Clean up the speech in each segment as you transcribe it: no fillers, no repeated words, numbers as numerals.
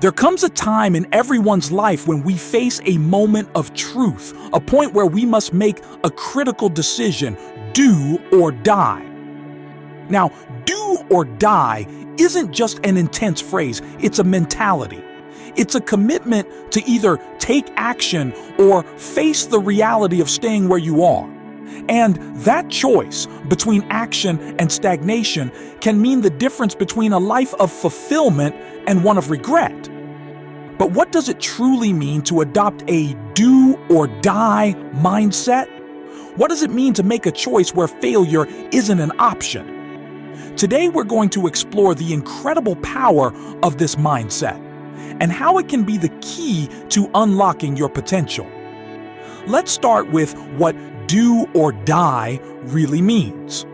There comes a time in everyone's life when we face a moment of truth, a point where we must make a critical decision, do or die. Now, do or die isn't just an intense phrase, it's a mentality. It's a commitment to either take action or face the reality of staying where you are. And that choice between action and stagnation can mean the difference between a life of fulfillment and one of regret. But what does it truly mean to adopt a do or die mindset? What does it mean to make a choice where failure isn't an option? Today we're going to explore the incredible power of this mindset and how it can be the key to unlocking your potential. Let's start with what do or die really means.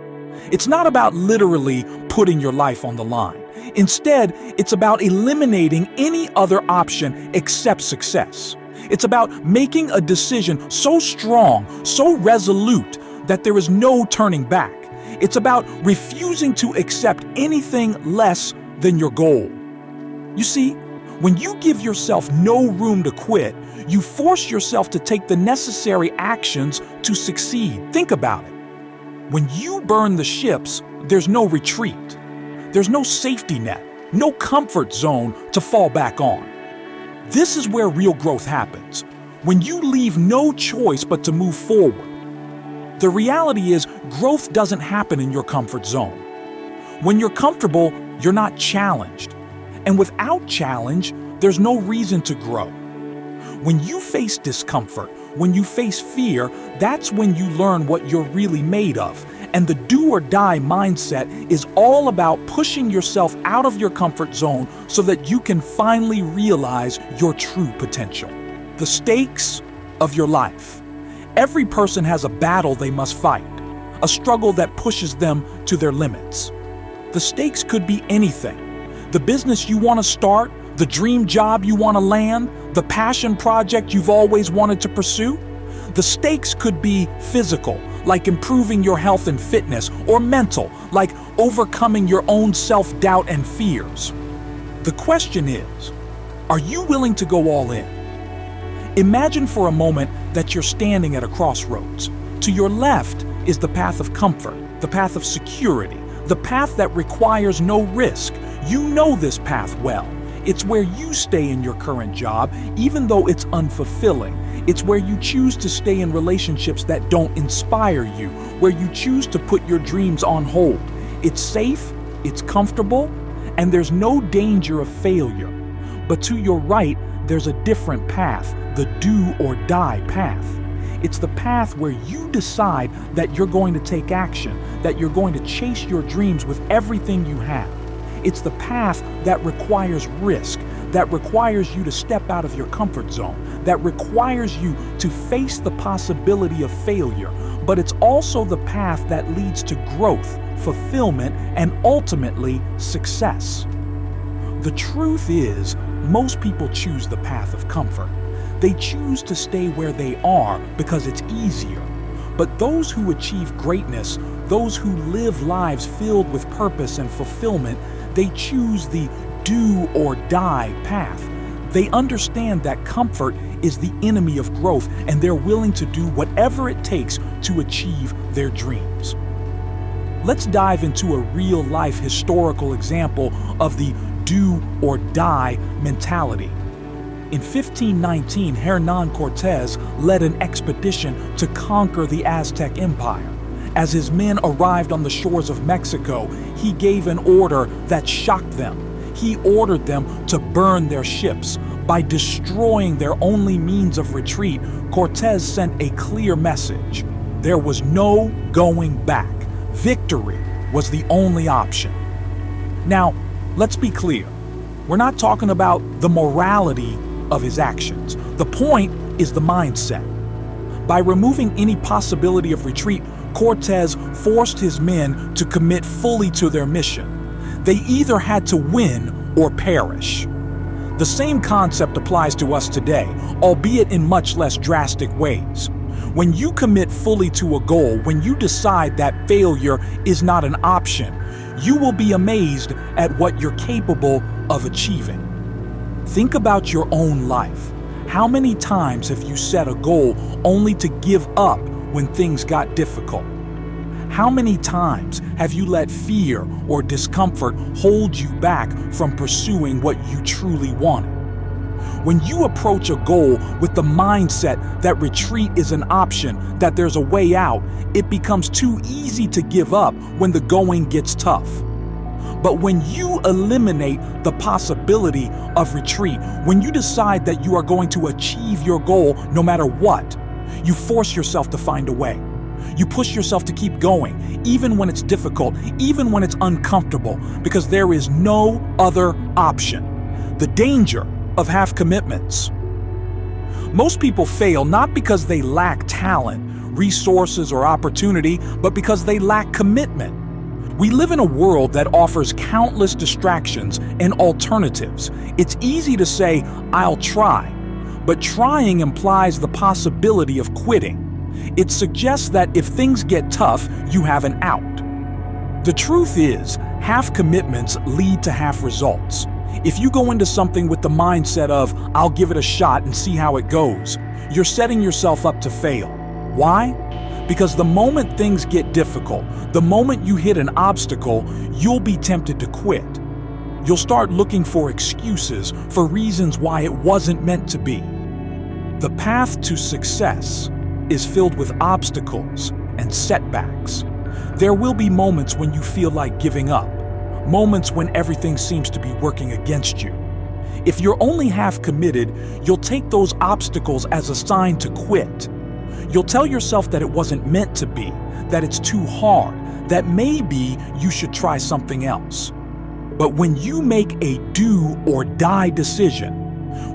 It's not about literally putting your life on the line. Instead, it's about eliminating any other option except success. It's about making a decision so strong, so resolute, that there is no turning back. It's about refusing to accept anything less than your goal. You see, when you give yourself no room to quit, you force yourself to take the necessary actions to succeed. Think about it. When you burn the ships, there's no retreat. There's no safety net, no comfort zone to fall back on. This is where real growth happens, when you leave no choice but to move forward. The reality is, growth doesn't happen in your comfort zone. When you're comfortable, you're not challenged. And without challenge, there's no reason to grow. When you face discomfort, when you face fear, that's when you learn what you're really made of. And the do or die mindset is all about pushing yourself out of your comfort zone so that you can finally realize your true potential. The stakes of your life. Every person has a battle they must fight, a struggle that pushes them to their limits. The stakes could be anything. The business you want to start, the dream job you want to land, the passion project you've always wanted to pursue. The stakes could be physical, like improving your health and fitness, or mental, like overcoming your own self-doubt and fears. The question is, are you willing to go all in? Imagine for a moment that you're standing at a crossroads. To your left is the path of comfort, the path of security, the path that requires no risk. You know this path well. It's where you stay in your current job, even though it's unfulfilling. It's where you choose to stay in relationships that don't inspire you, where you choose to put your dreams on hold. It's safe, it's comfortable, and there's no danger of failure. But to your right, there's a different path, the do or die path. It's the path where you decide that you're going to take action, that you're going to chase your dreams with everything you have. It's the path that requires risk, that requires you to step out of your comfort zone, that requires you to face the possibility of failure. But it's also the path that leads to growth, fulfillment, and ultimately success. The truth is, most people choose the path of comfort. They choose to stay where they are because it's easier. But those who achieve greatness, those who live lives filled with purpose and fulfillment, they choose the do or die path. They understand that comfort is the enemy of growth, and they're willing to do whatever it takes to achieve their dreams. Let's dive into a real-life historical example of the do or die mentality. In 1519, Hernán Cortés led an expedition to conquer the Aztec Empire. As his men arrived on the shores of Mexico, he gave an order that shocked them. He ordered them to burn their ships. By destroying their only means of retreat, Cortés sent a clear message. There was no going back. Victory was the only option. Now, let's be clear. We're not talking about the morality of his actions. The point is the mindset. By removing any possibility of retreat, Cortés forced his men to commit fully to their mission. They either had to win or perish. The same concept applies to us today, albeit in much less drastic ways. When you commit fully to a goal, when you decide that failure is not an option, you will be amazed at what you're capable of achieving. Think about your own life. How many times have you set a goal only to give up when things got difficult? How many times have you let fear or discomfort hold you back from pursuing what you truly wanted? When you approach a goal with the mindset that retreat is an option, that there's a way out, it becomes too easy to give up when the going gets tough. But when you eliminate the possibility of retreat, when you decide that you are going to achieve your goal no matter what, you force yourself to find a way. You push yourself to keep going, even when it's difficult, even when it's uncomfortable, because there is no other option. The danger of half commitments. Most people fail not because they lack talent, resources, or opportunity, but because they lack commitment. We live in a world that offers countless distractions and alternatives. It's easy to say, "I'll try," but trying implies the possibility of quitting. It suggests that if things get tough, you have an out. The truth is, half commitments lead to half results. If you go into something with the mindset of, "I'll give it a shot and see how it goes," you're setting yourself up to fail. Why? Because the moment things get difficult, the moment you hit an obstacle, you'll be tempted to quit. You'll start looking for excuses, for reasons why it wasn't meant to be. The path to success is filled with obstacles and setbacks. There will be moments when you feel like giving up, moments when everything seems to be working against you. If you're only half committed, you'll take those obstacles as a sign to quit. You'll tell yourself that it wasn't meant to be, that it's too hard, that maybe you should try something else. But when you make a do or die decision,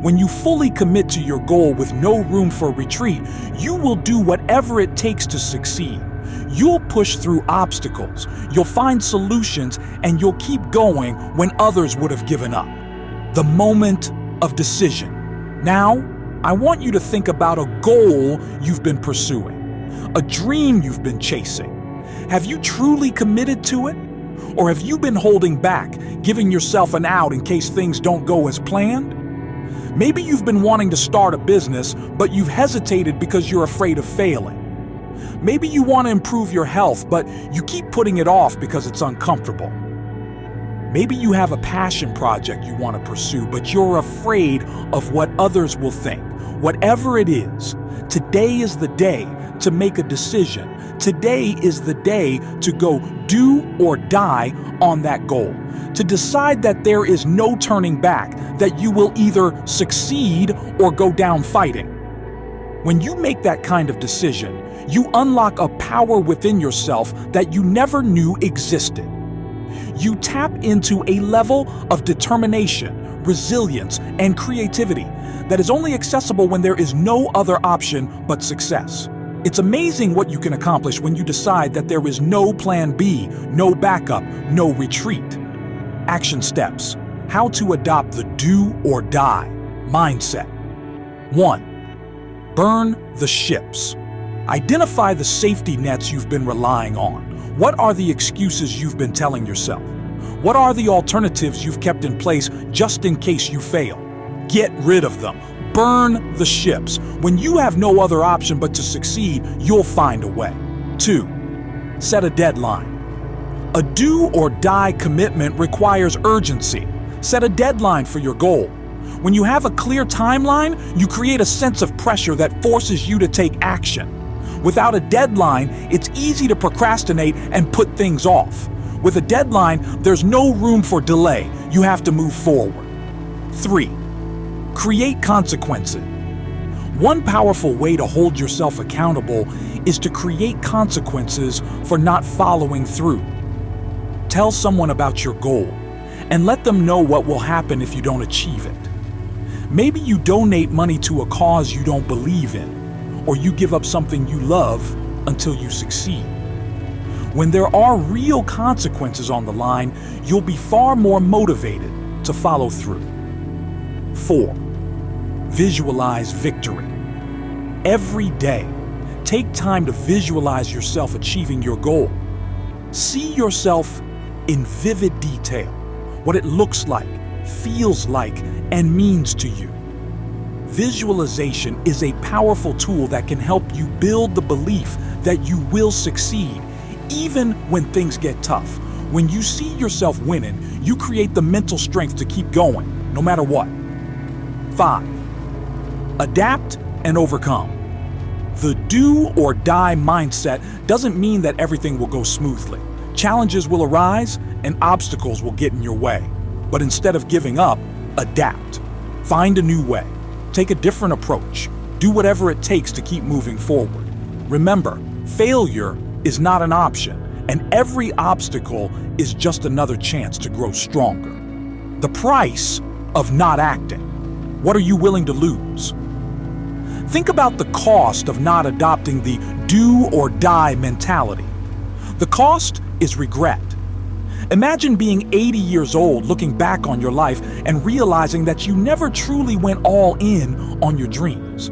when you fully commit to your goal with no room for retreat, you will do whatever it takes to succeed. You'll push through obstacles, you'll find solutions, and you'll keep going when others would have given up. The moment of decision. Now, I want you to think about a goal you've been pursuing, a dream you've been chasing. Have you truly committed to it? Or have you been holding back, giving yourself an out in case things don't go as planned? Maybe you've been wanting to start a business, but you've hesitated because you're afraid of failing. Maybe you want to improve your health, but you keep putting it off because it's uncomfortable. Maybe you have a passion project you want to pursue, but you're afraid of what others will think. Whatever it is, today is the day to make a decision. Today is the day to go do or die on that goal. To decide that there is no turning back, that you will either succeed or go down fighting. When you make that kind of decision, you unlock a power within yourself that you never knew existed. You tap into a level of determination, resilience, and creativity that is only accessible when there is no other option but success. It's amazing what you can accomplish when you decide that there is no plan B, no backup, no retreat. Action steps. How to adopt the do or die mindset. 1. Burn the ships. Identify the safety nets you've been relying on. What are the excuses you've been telling yourself? What are the alternatives you've kept in place just in case you fail? Get rid of them. Burn the ships. When you have no other option but to succeed, you'll find a way. 2. Set a deadline. A do or die commitment requires urgency. Set a deadline for your goal. When you have a clear timeline, you create a sense of pressure that forces you to take action. Without a deadline, it's easy to procrastinate and put things off. With a deadline, there's no room for delay. You have to move forward. 3. Create consequences. One powerful way to hold yourself accountable is to create consequences for not following through. Tell someone about your goal and let them know what will happen if you don't achieve it. Maybe you donate money to a cause you don't believe in, or you give up something you love until you succeed. When there are real consequences on the line, you'll be far more motivated to follow through. 4. Visualize victory. Every day, take time to visualize yourself achieving your goal. See yourself in vivid detail, what it looks like, feels like, and means to you. Visualization is a powerful tool that can help you build the belief that you will succeed, even when things get tough. When you see yourself winning, you create the mental strength to keep going, no matter what. 5. Adapt and overcome. The do or die mindset doesn't mean that everything will go smoothly. Challenges will arise and obstacles will get in your way. But instead of giving up, adapt. Find a new way. Take a different approach. Do whatever it takes to keep moving forward. Remember, failure is not an option, and every obstacle is just another chance to grow stronger. The price of not acting. What are you willing to lose? Think about the cost of not adopting the do or die mentality. The cost is regret. Imagine being 80 years old, looking back on your life and realizing that you never truly went all in on your dreams.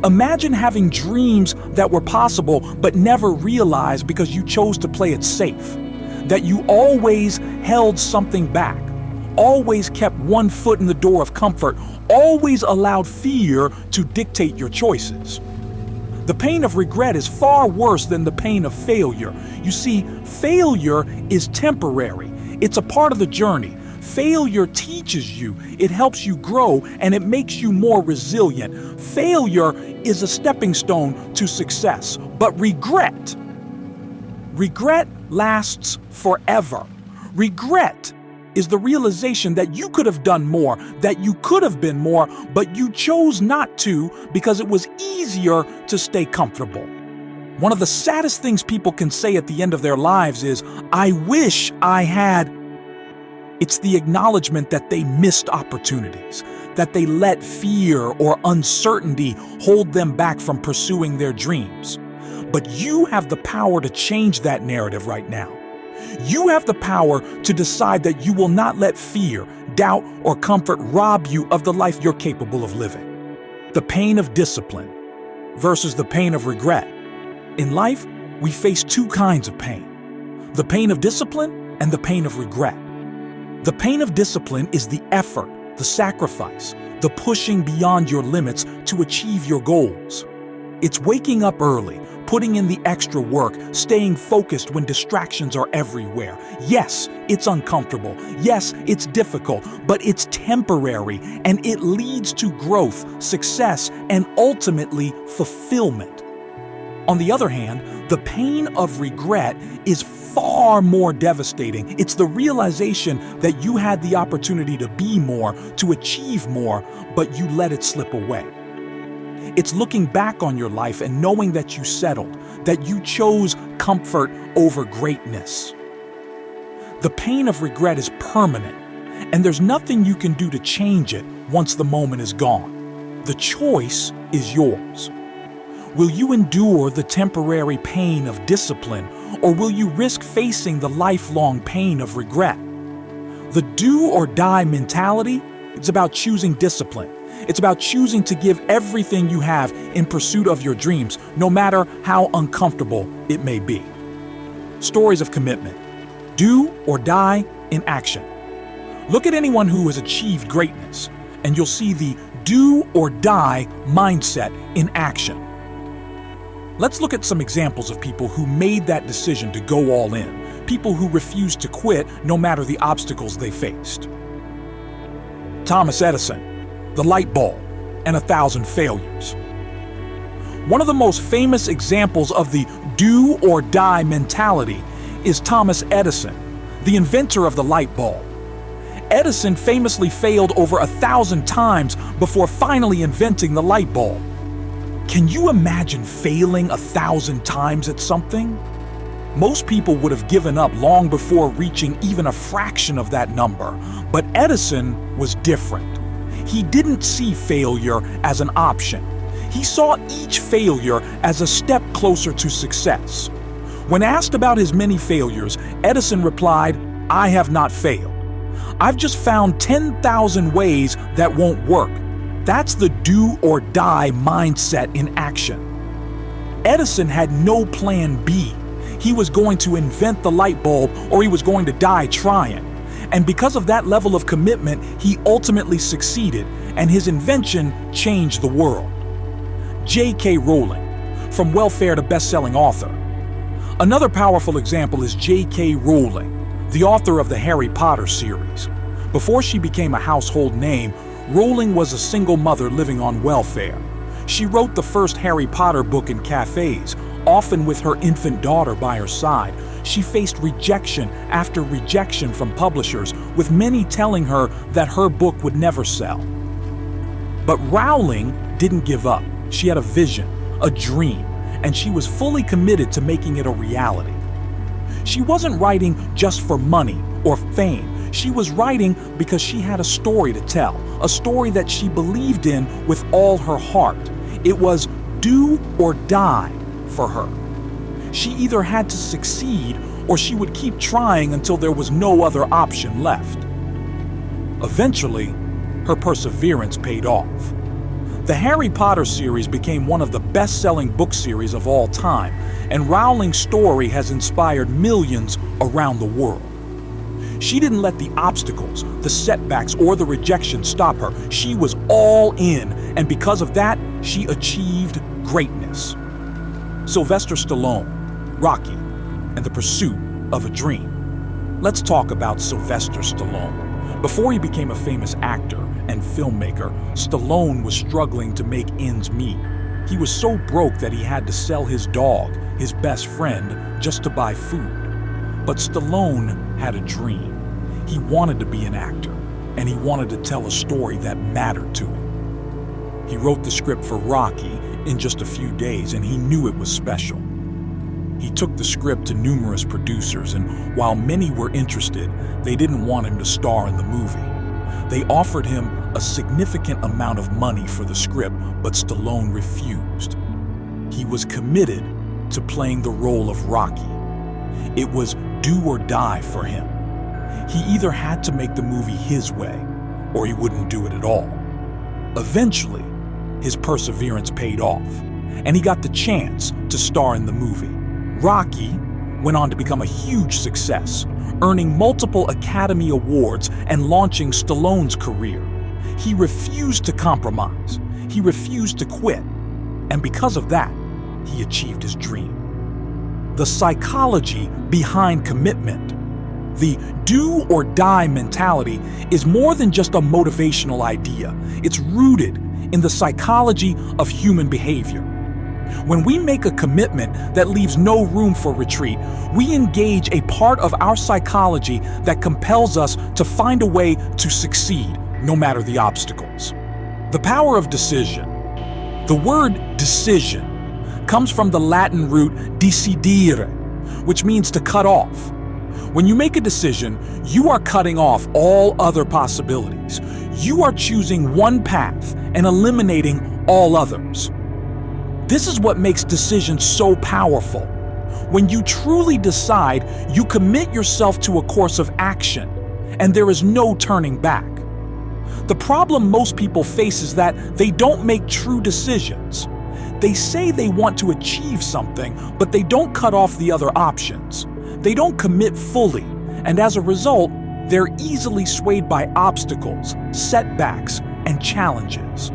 Imagine having dreams that were possible but never realized because you chose to play it safe. That you always held something back, always kept one foot in the door of comfort, always allowed fear to dictate your choices. The pain of regret is far worse than the pain of failure. You see, failure is temporary. It's a part of the journey. Failure teaches you, it helps you grow, and it makes you more resilient. Failure is a stepping stone to success. But regret lasts forever. Regret is the realization that you could have done more, that you could have been more, but you chose not to because it was easier to stay comfortable. One of the saddest things people can say at the end of their lives is, "I wish I had." It's the acknowledgement that they missed opportunities, that they let fear or uncertainty hold them back from pursuing their dreams. But you have the power to change that narrative right now. You have the power to decide that you will not let fear, doubt, or comfort rob you of the life you're capable of living. The pain of discipline versus the pain of regret. In life, we face two kinds of pain: the pain of discipline and the pain of regret. The pain of discipline is the effort, the sacrifice, the pushing beyond your limits to achieve your goals. It's waking up early, putting in the extra work, staying focused when distractions are everywhere. Yes, it's uncomfortable. Yes, it's difficult, but it's temporary, and it leads to growth, success, and ultimately fulfillment. On the other hand, the pain of regret is far more devastating. It's the realization that you had the opportunity to be more, to achieve more, but you let it slip away. It's looking back on your life and knowing that you settled, that you chose comfort over greatness. The pain of regret is permanent, and there's nothing you can do to change it once the moment is gone. The choice is yours. Will you endure the temporary pain of discipline, or will you risk facing the lifelong pain of regret? The do or die mentality, it's about choosing discipline. It's about choosing to give everything you have in pursuit of your dreams, no matter how uncomfortable it may be. Stories of commitment. Do or die in action. Look at anyone who has achieved greatness, and you'll see the do or die mindset in action. Let's look at some examples of people who made that decision to go all in, people who refused to quit no matter the obstacles they faced. Thomas Edison, the light bulb, and 1,000 failures. One of the most famous examples of the do or die mentality is Thomas Edison, the inventor of the light bulb. Edison famously failed over 1,000 times before finally inventing the light bulb. Can you imagine failing 1,000 times at something? Most people would have given up long before reaching even a fraction of that number, but Edison was different. He didn't see failure as an option. He saw each failure as a step closer to success. When asked about his many failures, Edison replied, "I have not failed. I've just found 10,000 ways that won't work." That's the do or die mindset in action. Edison had no plan B. He was going to invent the light bulb or he was going to die trying. And because of that level of commitment, he ultimately succeeded, and his invention changed the world. J.K. Rowling, from welfare to best-selling author. Another powerful example is J.K. Rowling, the author of the Harry Potter series. Before she became a household name, Rowling was a single mother living on welfare. She wrote the first Harry Potter book in cafes, often with her infant daughter by her side. She faced rejection after rejection from publishers, with many telling her that her book would never sell. But Rowling didn't give up. She had a vision, a dream, and she was fully committed to making it a reality. She wasn't writing just for money or fame. She was writing because she had a story to tell, a story that she believed in with all her heart. It was do or die for her. She either had to succeed or she would keep trying until there was no other option left. Eventually, her perseverance paid off. The Harry Potter series became one of the best-selling book series of all time, and Rowling's story has inspired millions around the world. She didn't let the obstacles, the setbacks, or the rejection stop her. She was all in, and because of that, she achieved greatness. Sylvester Stallone, Rocky, and the Pursuit of a Dream. Let's talk about Sylvester Stallone. Before he became a famous actor and filmmaker, Stallone was struggling to make ends meet. He was so broke that he had to sell his dog, his best friend, just to buy food. But Stallone had a dream. He wanted to be an actor, and he wanted to tell a story that mattered to him. He wrote the script for Rocky in just a few days, and he knew it was special. He took the script to numerous producers, and while many were interested, they didn't want him to star in the movie. They offered him a significant amount of money for the script, but Stallone refused. He was committed to playing the role of Rocky. It was do or die for him. He either had to make the movie his way, or he wouldn't do it at all. Eventually, his perseverance paid off, and he got the chance to star in the movie. Rocky went on to become a huge success, earning multiple Academy Awards and launching Stallone's career. He refused to compromise. He refused to quit. And because of that, he achieved his dream. The psychology behind commitment, the do or die mentality, is more than just a motivational idea. It's rooted in the psychology of human behavior. When we make a commitment that leaves no room for retreat, we engage a part of our psychology that compels us to find a way to succeed, no matter the obstacles. The power of decision. The word decision comes from the Latin root decidere, which means to cut off. When you make a decision, you are cutting off all other possibilities. You are choosing one path and eliminating all others. This is what makes decisions so powerful. When you truly decide, you commit yourself to a course of action, and there is no turning back. The problem most people face is that they don't make true decisions. They say they want to achieve something, but they don't cut off the other options. They don't commit fully, and as a result, they're easily swayed by obstacles, setbacks, and challenges.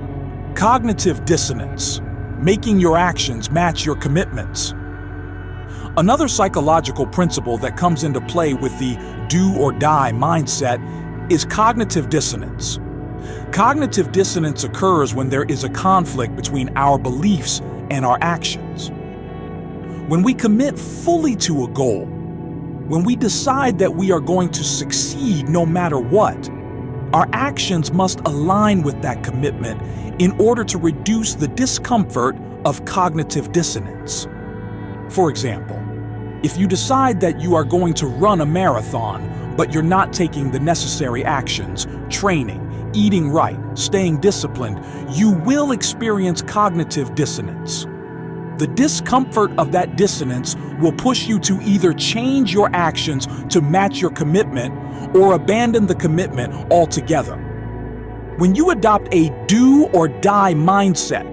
Cognitive dissonance. Making your actions match your commitments. Another psychological principle that comes into play with the do or die mindset is cognitive dissonance. Cognitive dissonance occurs when there is a conflict between our beliefs and our actions. When we commit fully to a goal, when we decide that we are going to succeed no matter what, our actions must align with that commitment in order to reduce the discomfort of cognitive dissonance. For example, if you decide that you are going to run a marathon, but you're not taking the necessary actions, training, eating right, staying disciplined, you will experience cognitive dissonance. The discomfort of that dissonance will push you to either change your actions to match your commitment or abandon the commitment altogether. When you adopt a do or die mindset,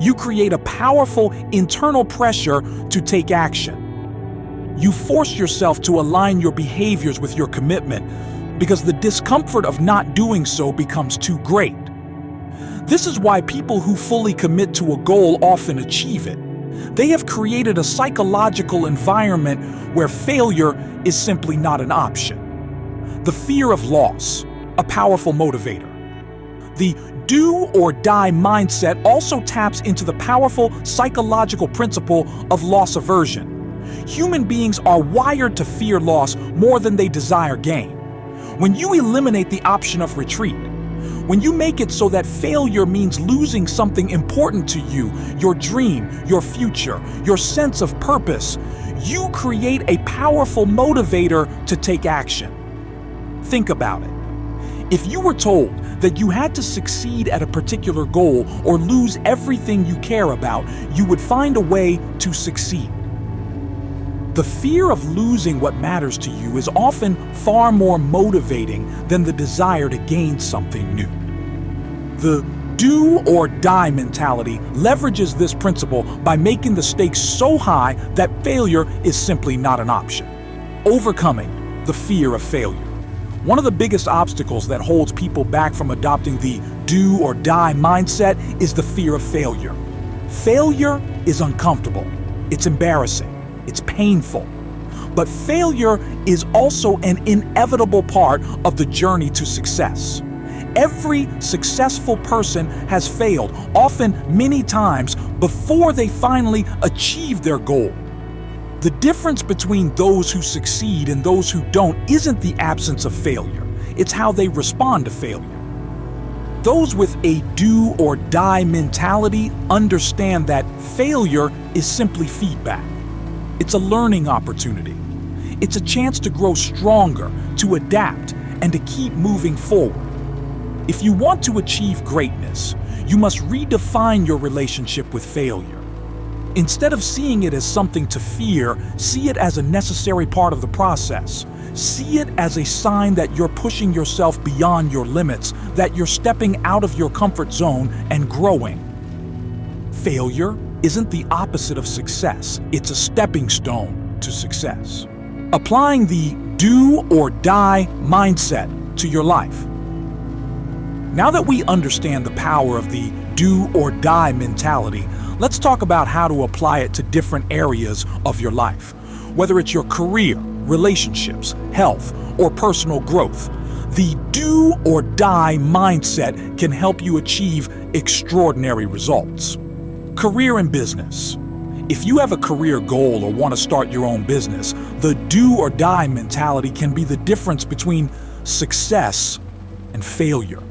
you create a powerful internal pressure to take action. You force yourself to align your behaviors with your commitment, because the discomfort of not doing so becomes too great. This is why people who fully commit to a goal often achieve it. They have created a psychological environment where failure is simply not an option. The fear of loss, a powerful motivator. The do or die mindset also taps into the powerful psychological principle of loss aversion. Human beings are wired to fear loss more than they desire gain. When you eliminate the option of retreat, when you make it so that failure means losing something important to you, your dream, your future, your sense of purpose, you create a powerful motivator to take action. Think about it. If you were told that you had to succeed at a particular goal or lose everything you care about, you would find a way to succeed. The fear of losing what matters to you is often far more motivating than the desire to gain something new. The do or die mentality leverages this principle by making the stakes so high that failure is simply not an option. Overcoming the fear of failure. One of the biggest obstacles that holds people back from adopting the do or die mindset is the fear of failure. Failure is uncomfortable. It's embarrassing. It's painful. But failure is also an inevitable part of the journey to success. Every successful person has failed, often many times, before they finally achieve their goal. The difference between those who succeed and those who don't isn't the absence of failure. It's how they respond to failure. Those with a do or die mentality understand that failure is simply feedback. It's a learning opportunity. It's a chance to grow stronger, to adapt, and to keep moving forward. If you want to achieve greatness, you must redefine your relationship with failure. Instead of seeing it as something to fear, see it as a necessary part of the process. See it as a sign that you're pushing yourself beyond your limits, that you're stepping out of your comfort zone and growing. Failure isn't the opposite of success. It's a stepping stone to success. Applying the do or die mindset to your life. Now that we understand the power of the do or die mentality, let's talk about how to apply it to different areas of your life. Whether it's your career, relationships, health, or personal growth, the do or die mindset can help you achieve extraordinary results. Career and business. If you have a career goal or want to start your own business, the do or die mentality can be the difference between success and failure.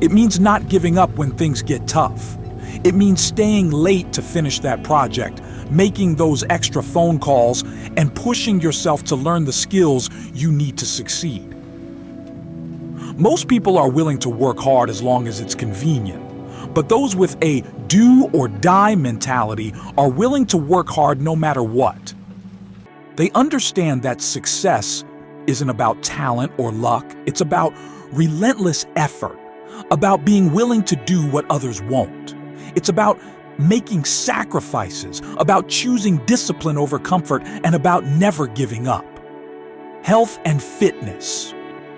It means not giving up when things get tough. It means staying late to finish that project, making those extra phone calls, and pushing yourself to learn the skills you need to succeed. Most people are willing to work hard as long as it's convenient, but those with a do or die mentality are willing to work hard no matter what. They understand that success isn't about talent or luck. It's about relentless effort, about being willing to do what others won't. It's about making sacrifices, about choosing discipline over comfort, and about never giving up. Health and fitness.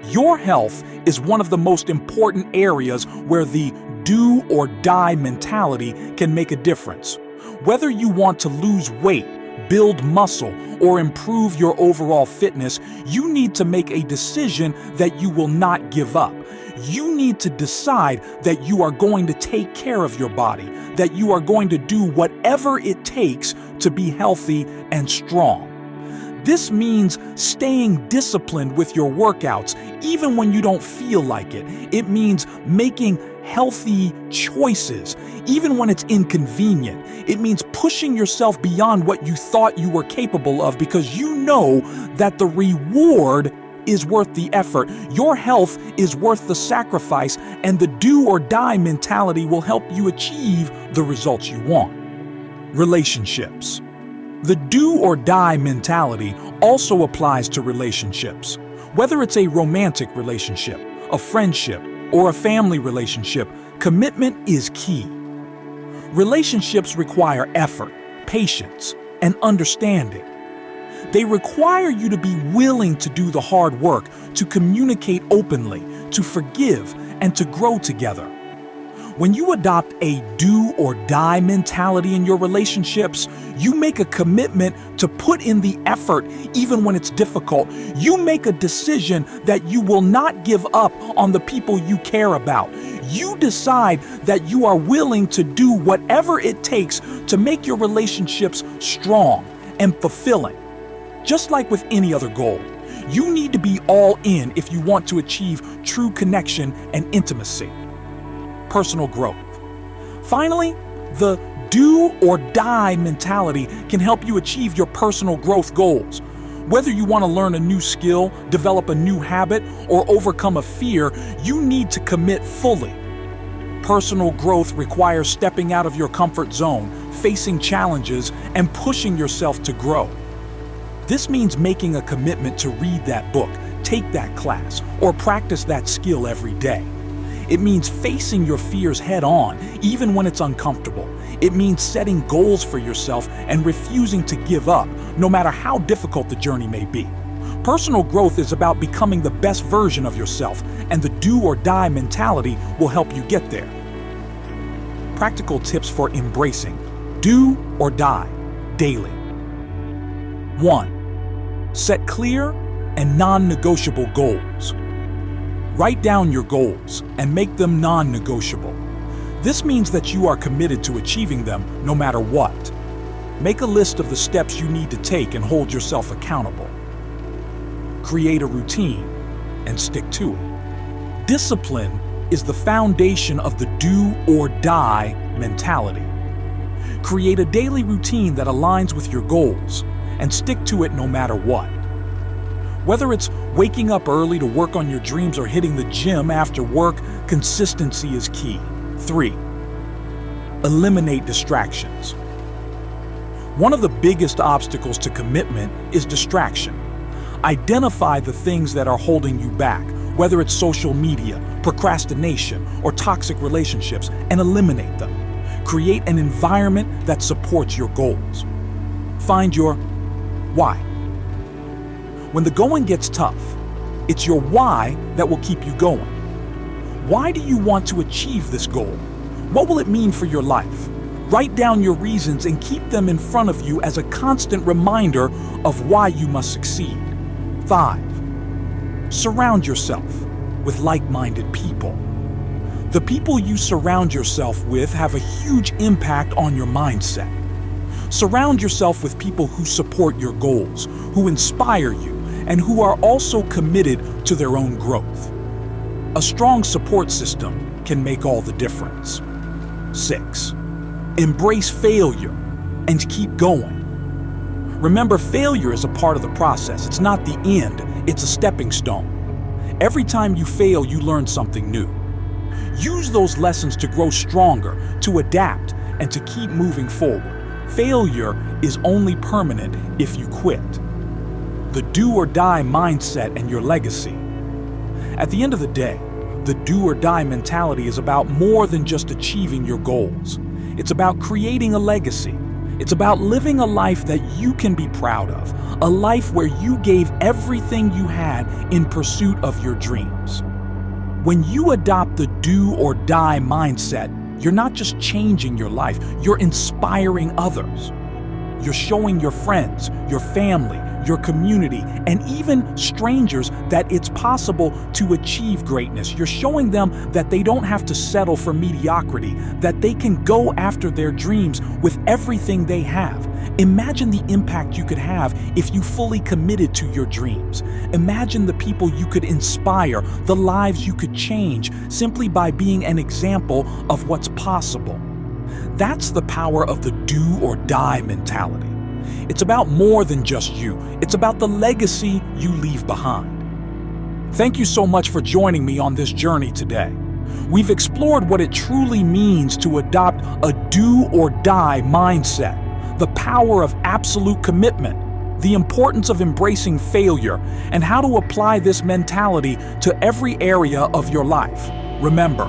Your health is one of the most important areas where the do or die mentality can make a difference. Whether you want to lose weight, build muscle, or improve your overall fitness, you need to make a decision that you will not give up. You need to decide that you are going to take care of your body, that you are going to do whatever it takes to be healthy and strong. This means staying disciplined with your workouts, even when you don't feel like it. It means making healthy choices, even when it's inconvenient. It means pushing yourself beyond what you thought you were capable of because you know that the reward is worth the effort. Your health is worth the sacrifice, and the do or die mentality will help you achieve the results you want. Relationships. The do or die mentality also applies to relationships. Whether it's a romantic relationship, a friendship, or a family relationship, commitment is key. Relationships require effort, patience, and understanding. They require you to be willing to do the hard work, to communicate openly, to forgive, and to grow together. When you adopt a do or die mentality in your relationships, you make a commitment to put in the effort even when it's difficult. You make a decision that you will not give up on the people you care about. You decide that you are willing to do whatever it takes to make your relationships strong and fulfilling. Just like with any other goal, you need to be all in if you want to achieve true connection and intimacy. Personal growth. Finally, the do or die mentality can help you achieve your personal growth goals. Whether you want to learn a new skill, develop a new habit, or overcome a fear, you need to commit fully. Personal growth requires stepping out of your comfort zone, facing challenges, and pushing yourself to grow. This means making a commitment to read that book, take that class, or practice that skill every day. It means facing your fears head on, even when it's uncomfortable. It means setting goals for yourself and refusing to give up, no matter how difficult the journey may be. Personal growth is about becoming the best version of yourself, and the do or die mentality will help you get there. Practical tips for embracing do or die daily. 1. Set clear and non-negotiable goals. Write down your goals and make them non-negotiable. This means that you are committed to achieving them no matter what. Make a list of the steps you need to take and hold yourself accountable. Create a routine and stick to it. Discipline is the foundation of the do or die mentality. Create a daily routine that aligns with your goals and stick to it no matter what. Whether it's waking up early to work on your dreams or hitting the gym after work, consistency is key. 3. Eliminate distractions. One of the biggest obstacles to commitment is distraction. Identify the things that are holding you back, whether it's social media, procrastination, or toxic relationships, and eliminate them. Create an environment that supports your goals. Find your why. When the going gets tough, it's your why that will keep you going. Why do you want to achieve this goal? What will it mean for your life? Write down your reasons and keep them in front of you as a constant reminder of why you must succeed. 5. Surround yourself with like-minded people. The people you surround yourself with have a huge impact on your mindset. Surround yourself with people who support your goals, who inspire you, and who are also committed to their own growth. A strong support system can make all the difference. 6. Embrace failure and keep going. Remember, failure is a part of the process. It's not the end, it's a stepping stone. Every time you fail, you learn something new. Use those lessons to grow stronger, to adapt, and to keep moving forward. Failure is only permanent if you quit. The do or die mindset and your legacy. At the end of the day, the do or die mentality is about more than just achieving your goals. It's about creating a legacy. It's about living a life that you can be proud of, a life where you gave everything you had in pursuit of your dreams. When you adopt the do or die mindset, you're not just changing your life, you're inspiring others. You're showing your friends, your family, your community, and even strangers that it's possible to achieve greatness. You're showing them that they don't have to settle for mediocrity, that they can go after their dreams with everything they have. Imagine the impact you could have if you fully committed to your dreams. Imagine the people you could inspire, the lives you could change simply by being an example of what's possible. That's the power of the do or die mentality. It's about more than just you. It's about the legacy you leave behind. Thank you so much for joining me on this journey today. We've explored what it truly means to adopt a do or die mindset, the power of absolute commitment, the importance of embracing failure, and how to apply this mentality to every area of your life. Remember,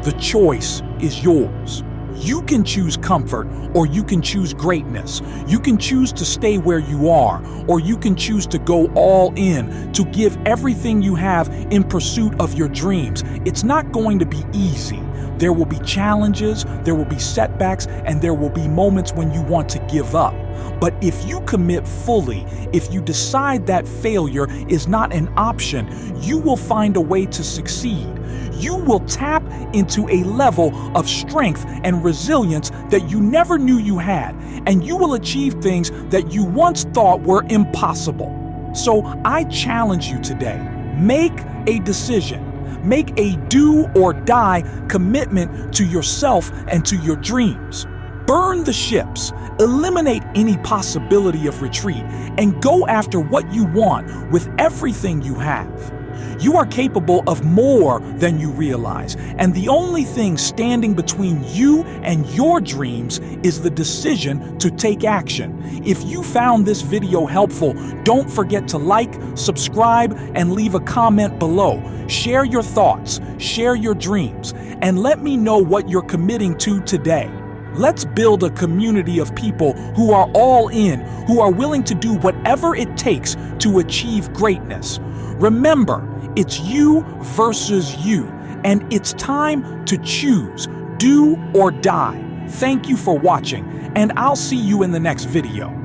the choice is yours. You can choose comfort, or you can choose greatness. You can choose to stay where you are, or you can choose to go all in, to give everything you have in pursuit of your dreams. It's not going to be easy. There will be challenges, there will be setbacks, and there will be moments when you want to give up. But if you commit fully, if you decide that failure is not an option, you will find a way to succeed. You will tap into a level of strength and resilience that you never knew you had, and you will achieve things that you once thought were impossible. So I challenge you today, make a decision. Make a do or die commitment to yourself and to your dreams. Burn the ships, eliminate any possibility of retreat, and go after what you want with everything you have. You are capable of more than you realize, and the only thing standing between you and your dreams is the decision to take action. If you found this video helpful, don't forget to like, subscribe, and leave a comment below. Share your thoughts, share your dreams, and let me know what you're committing to today. Let's build a community of people who are all in, who are willing to do whatever it takes to achieve greatness. Remember, it's you versus you, and it's time to choose, do or die. Thank you for watching, and I'll see you in the next video.